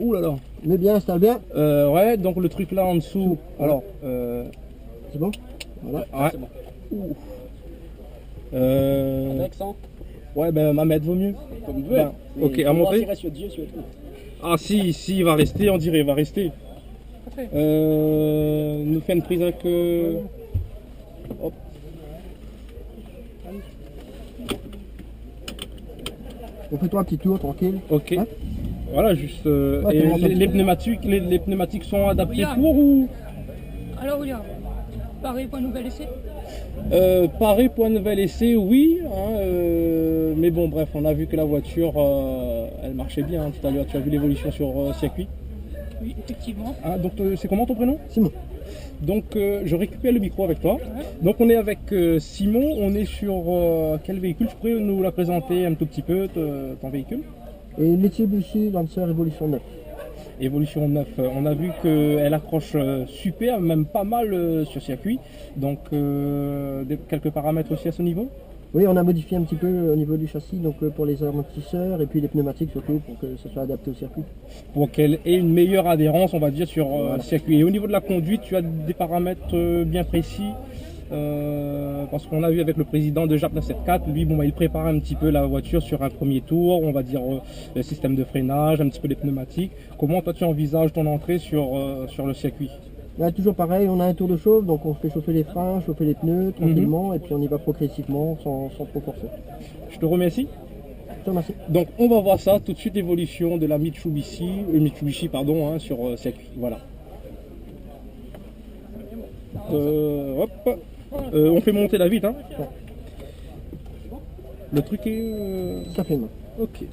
Ouh là là. Mets bien, installe bien. Ouais, donc le truc là en dessous. Alors, C'est bon? Voilà. ouais. C'est bon. Ouh. Avec, sans? Ouais, ben, à mettre vaut mieux. Comme vous voulez. Ben, ok, à montrer. Il reste sur Dieu, sur tout. Ah, si, il va rester, on dirait, il va rester. Nous fait une prise avec. Hop. On fait toi un petit tour, tranquille. Ok. Hein? Voilà, juste. Ouais, et t'es vraiment les bien. pneumatiques, les pneumatiques sont adaptés William. pour ou Alors William, pareil pour un nouvel essai. pareil pour un nouvel essai, oui. Hein, mais bon, bref, on a vu que la voiture, elle marchait bien hein, tout à l'heure. Tu as vu l'évolution sur circuit. Oui, effectivement. Ah, donc c'est comment ton prénom? Simon. Donc je récupère le micro avec toi. Donc on est avec Simon, on est sur quel véhicule? Tu pourrais nous la présenter un tout petit peu, ton véhicule? Et Mitsubishi Lancer Evolution 9. Évolution 9, on a vu qu'elle accroche super, même pas mal sur circuit. Donc quelques paramètres aussi à ce niveau? Oui, on a modifié un petit peu au niveau du châssis, donc pour les amortisseurs et puis les pneumatiques surtout pour que ça soit adapté au circuit. Pour qu'elle ait une meilleure adhérence, on va dire, sur Voilà. le circuit. Et au niveau de la conduite, tu as des paramètres bien précis parce qu'on a vu avec le président de JAP 974, lui, bon, bah, il prépare un petit peu la voiture sur un premier tour, on va dire le système de freinage, un petit peu les pneumatiques. Comment toi tu envisages ton entrée sur le circuit? Là, toujours pareil, on a un tour de chauffe, donc on fait chauffer les freins, chauffer les pneus tranquillement, et puis on y va progressivement sans trop forcer. Je te remercie. Je te remercie. Donc on va voir ça tout de suite, évolution de la Mitsubishi pardon, hein, sur circuit. Voilà. Hop. On fait monter la vitre. Hein. Ouais. Le truc est. Ça fait mal. Ok.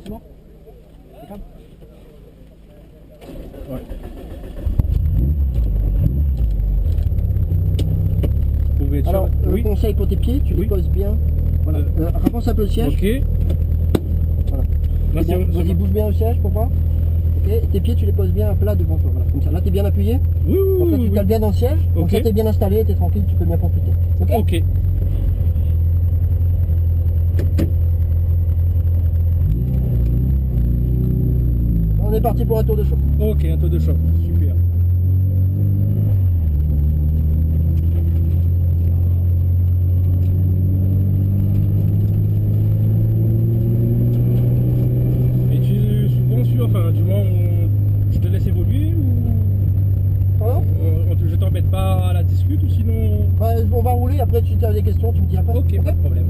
C'est bon? C'est calme? Ouais. Vous pouvez être Alors, sûr. Oui. conseil pour tes pieds, tu les Oui. poses bien. Voilà. Rapproche un peu le siège. Ok. Voilà. Merci. C'est bon. Vas-y, bouge bien le siège pour voir. Ok, et tes pieds, tu les poses bien à plat devant toi. Voilà, comme ça. Là, tu es bien appuyé. Oui, oui, Donc là, oui, tu oui. cales bien dans le siège. Donc Ok. là, tu es bien installé, tu es tranquille, tu peux bien profiter. Ok. Ok. On est parti pour un tour de chauffe. Ok, un taux de choc. Super. Et tu souvent sur, enfin du moins je te laisse évoluer ou Pardon je t'embête pas à la discute ou sinon. Ouais, on va rouler, après si tu as des questions, tu me dis après. Ok, pas de problème.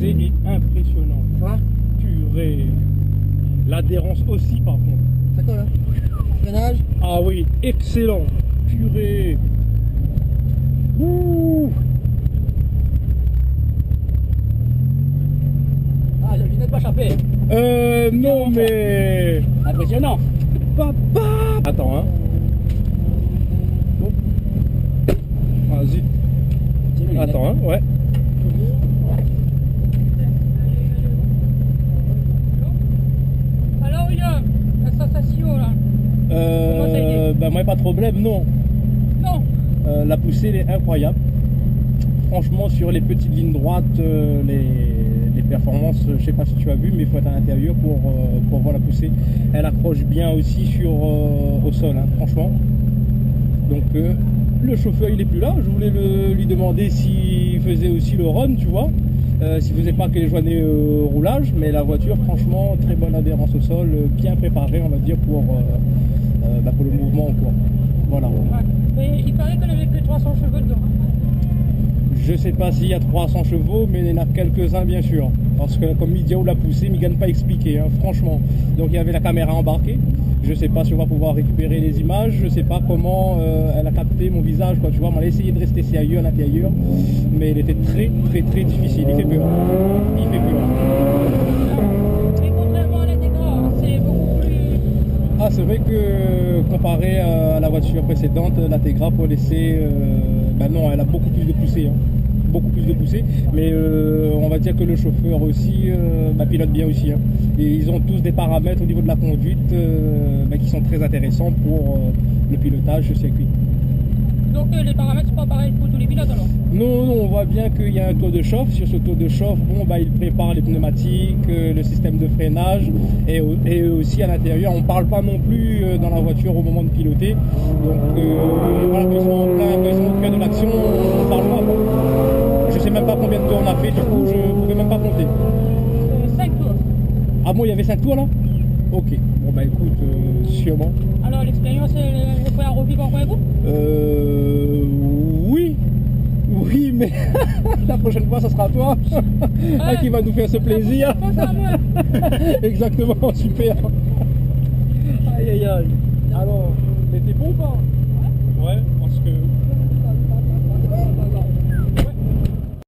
C'est impressionnant. Ça Purée. L'adhérence aussi par contre. Ça colle, hein? Freinage. Ah oui, excellent. Purée. Ouh. Ah, j'ai viens de m'échapper. Non mais... Impressionnant. Papa. Attends, hein. Vas-y. Attends, hein, ouais. Alors, William, la sensation là. Comment ça a été Bah moi pas de problème, non. Non. La poussée elle est incroyable. Franchement sur les petites lignes droites, les performances, je sais pas si tu as vu, mais il faut être à l'intérieur pour voir la poussée. Elle accroche bien aussi au sol, hein, franchement. Donc le chauffeur il est plus là. Je voulais lui demander s'il faisait aussi le run, tu vois. S'il faisait pas que les journées roulage, mais la voiture franchement très bonne adhérence au sol, bien préparée on va dire pour le mouvement quoi. Voilà. Ouais. Et il paraît qu'on avait que 300 chevaux dedans. Je sais pas s'il y a 300 chevaux, mais il y en a quelques-uns bien sûr. Parce que comme Midiao l'a poussé, mais il ne gagne pas à expliquer, hein, franchement. Donc il y avait la caméra embarquée. Je sais pas si on va pouvoir récupérer les images. Je sais pas comment elle a capté mon visage, quoi. Tu vois, on a essayé de rester sérieux à l'intérieur, mais il était très difficile. Il fait peur. Il fait peur. Et contrairement à l'Integra, c'est beaucoup plus. Ah, c'est vrai que comparé à la voiture précédente, l'Integra pour laisser, non, elle a beaucoup plus de poussée, hein. Beaucoup plus de poussée, mais on va dire que le chauffeur aussi pilote bien aussi, hein. Et ils ont tous des paramètres au niveau de la conduite qui sont très intéressants pour le pilotage sur circuit. Donc les paramètres sont pas pareils pour tous les pilotes alors. Non, on voit bien qu'il y a un taux de chauffe. Sur ce taux de chauffe, il prépare les pneumatiques, le système de freinage et aussi à l'intérieur. On ne parle pas non plus dans la voiture au moment de piloter. Donc voilà, quand ils sont au cœur de l'action, on ne parle pas. Je ne sais même pas combien de tours on a fait, du coup je ne pouvais même pas compter. 5 tours. Ah bon, il y avait 5 tours là? Ok, bon bah écoute, sûrement. Alors l'expérience, elle pourrait en revivre encore un coup? Oui, mais la prochaine fois, ça sera toi qui va nous faire ce plaisir. Exactement, super. Aïe aïe aïe. Alors, mais t'es bon ou pas?